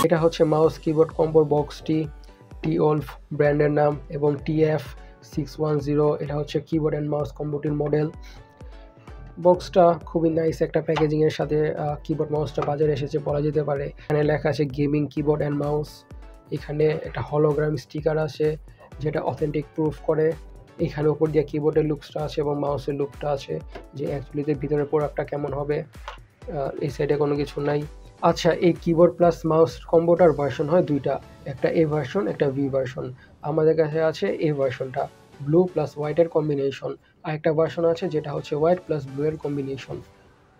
এটা হচ্ছে mouse keyboard কম্বোর বক্সটি, টিওলফ ব্র্যান্ডের নাম, এবং TF610 এটা হচ্ছে কিবোর্ড অ্যান্ড মাউস কম্বোটির মডেল। বক্সটা খুবই নাইস একটা প্যাকেজিং এর সাথে কিবোর্ড মাউসটা বাজারে এসেছে বলা যেতে পারে। এখানে লেখা আছে গেমিং কিবোর্ড অ্যান্ড মাউস। এখানে একটা হলোগ্রাম স্টিকার আছে যেটা অথেন্টিক প্রুফ করে। এখানে উপর দিয়ে কিবোর্ডের লুকসটা আছে এবং মাউসের লুকটা আছে, যে অ্যাকচুয়ালিতে ভিতরে প্রোডাক্টটা কেমন হবে। এই সাইডে কোনো কিছু নাই। আচ্ছা, এই কিবোর্ড প্লাস মাউস কম্বোটার ভার্সন হয় দুইটা, একটা এ ভার্সন একটা ভি ভার্সন। আমাদের কাছে আছে এ ভার্সনটা, ব্লু প্লাস হোয়াইটের কম্বিনেশন। আর একটা ভার্সন আছে যেটা হচ্ছে হোয়াইট প্লাস ব্লু এর কম্বিনেশন।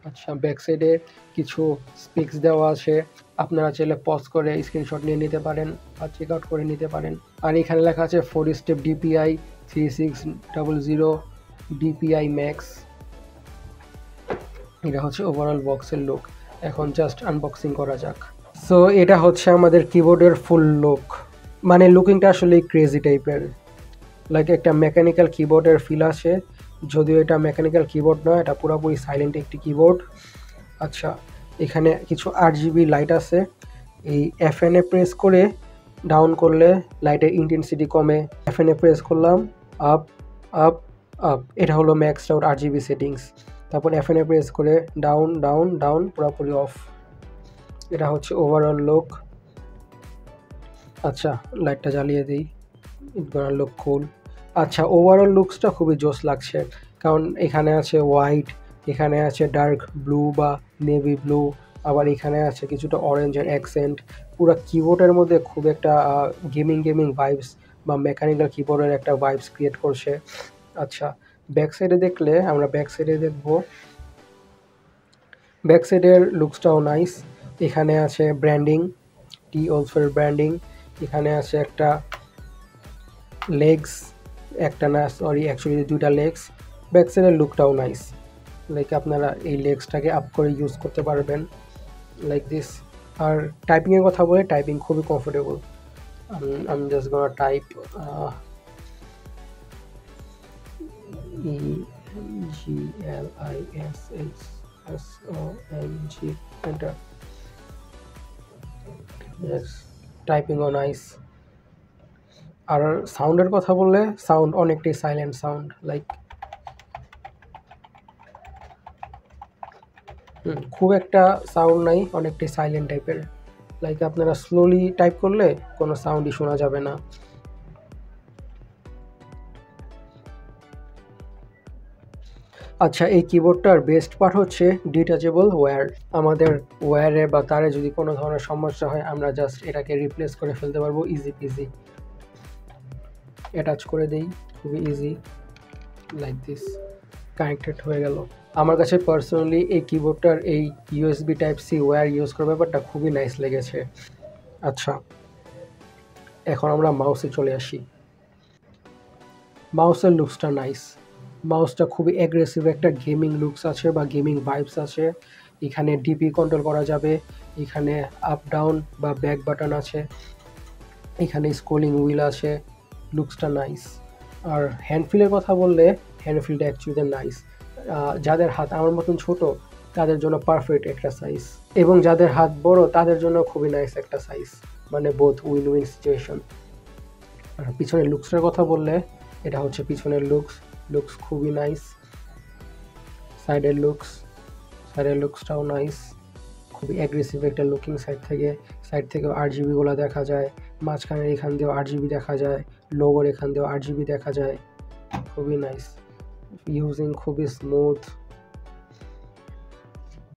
আচ্ছা, ব্যাক সাইডে কিছু স্পিক্স দেওয়া আছে, আপনারা চাইলে পজ করে স্ক্রিনশট নিয়ে নিতে পারেন বা চেক আউট করে নিতে পারেন। আর এখানে লেখা আছে 4 স্টেপ DPI 3600 DPI ম্যাক্স। এটা হচ্ছে ওভারঅল বক্সের লুক। এখন জাস্ট আনবক্সিং করা যাক। সো এটা হচ্ছে আমাদের কিবোর্ডের ফুল লুক। মানে লুকিংটা আসলে ক্রেজি টাইপের, লাইক একটা মেকানিক্যাল কিবোর্ডের ফিল আসে, যদিও এটা মেকানিক্যাল কিবোর্ড নয়, এটা পুরোপুরি সাইলেন্ট একটি কিবোর্ড। আচ্ছা, এখানে কিছু RGB লাইট আছে। এই FN এ প্রেস করে ডাউন করলে লাইটের ইন্টেন্সিটি কমে। FN এ প্রেস করলাম, আপ আপ আপ, এটা হলো ম্যাক্সড আউট RGB সেটিংস। তারপর FN এ প্রেস করে ডাউন ডাউন ডাউন, পুরোপুরি অফ। এটা হচ্ছে ওভারঅল লুক। আচ্ছা, লাইটটা জ্বালিয়ে দিই, ইট গোনা লুক কুল। আচ্ছা, ওভারঅল লুকসটা খুবই জোস লাগছে, কারণ এখানে আছে হোয়াইট, এখানে আছে ডার্ক ব্লু বা নেভি ব্লু, আবার এখানে আছে কিছুটা অরেঞ্জের অ্যাকসেন্ট। পুরো কিবোর্ডের মধ্যে খুব একটা গেমিং ভাইবস বা মেকানিক্যাল কিবোর্ডের একটা ভাইবস ক্রিয়েট করছে। আচ্ছা, ব্যাক সাইডে দেখলে আমরা ব্যাক সাইডে দেখবো, ব্যাক সাইডের লুকসটাও নাইস। এখানে আছে ব্র্যান্ডিং, টিওলফের ব্র্যান্ডিং। এখানে আছে একটা লেগস, একটা না সরি অ্যাকচুয়ালি দুইটা লেগস। ব্যাক সাইডের লুকটাও নাইস, লাইক আপনারা এই লেগসটাকে আপ করে ইউজ করতে পারবেন লাইক দিস। আর টাইপিংয়ের কথা বলে, টাইপিং খুবই কমফোর্টেবল। আমি জাস্ট গোনা টাইপ EGLISHSONG, এন্টার। টাইপিংও নাইস। আর সাউন্ডের কথা বললে, সাউন্ড অনেকটাই সাইলেন্ট সাউন্ড, লাইক খুব একটা সাউন্ড নাই, অনেকটাই সাইলেন্ট টাইপের। লাইক আপনারা স্লোলি টাইপ করলে কোনো সাউন্ডই শোনা যাবে না। আচ্ছা, এই কিবোর্ডটার বেস্ট পার্ট হচ্ছে ডিটাচেবল ওয়্যার। আমাদের ওয়্যারে বা তারে যদি কোনো ধরনের সমস্যা হয়, আমরা জাস্ট এটাকে রিপ্লেস করে ফেলতে পারবো ইজি পিজি। অ্যাটাচ করে দেই, খুবই ইজি, লাইক দিস, কানেক্টেড হয়ে গেল। আমার কাছে পার্সোনালি এই কিবোর্ডটার এই USB Type-C ওয়্যার ইউজ করার ব্যাপারটা খুবই নাইস লেগেছে। আচ্ছা, এখন আমরা মাউসে চলে আসি। মাউসের লুকসটা নাইস, মাউসটা খুবই অ্যাগ্রেসিভ একটা গেমিং লুকস আছে বা গেমিং ভাইবস আছে। এখানে DP কন্ট্রোল করা যাবে, এখানে আপ ডাউন বা ব্যাক বাটন আছে, এখানে স্ক্রলিং হুইল আছে। লুকসটা নাইস। আর হ্যান্ডফিলের কথা বললে, হ্যান্ডফিলটা অ্যাকচুয়ালি নাইস। যাদের হাত আমার মতন ছোট তাদের জন্য পারফেক্ট একটা সাইজ, এবং যাদের হাত বড় তাদের জন্য খুবই নাইস একটা সাইজ, মানে বোথ উইন উইন সিচুয়েশন। আর পিছনের লুকসটার কথা বললে, এটা হচ্ছে পিছনের লুকস খুবই নাইস। সাইডের লুকসটাও নাইস, খুবই অ্যাগ্রেসিভ একটা লুকিং। সাইড থেকেও RGB গুলো দেখা যায়, মাঝখানের এখান দিয়েও RGB দেখা যায়, লোগোর এখান দিয়েও RGB দেখা যায়, খুবই নাইস। ইউজিং খুবই স্মুথ।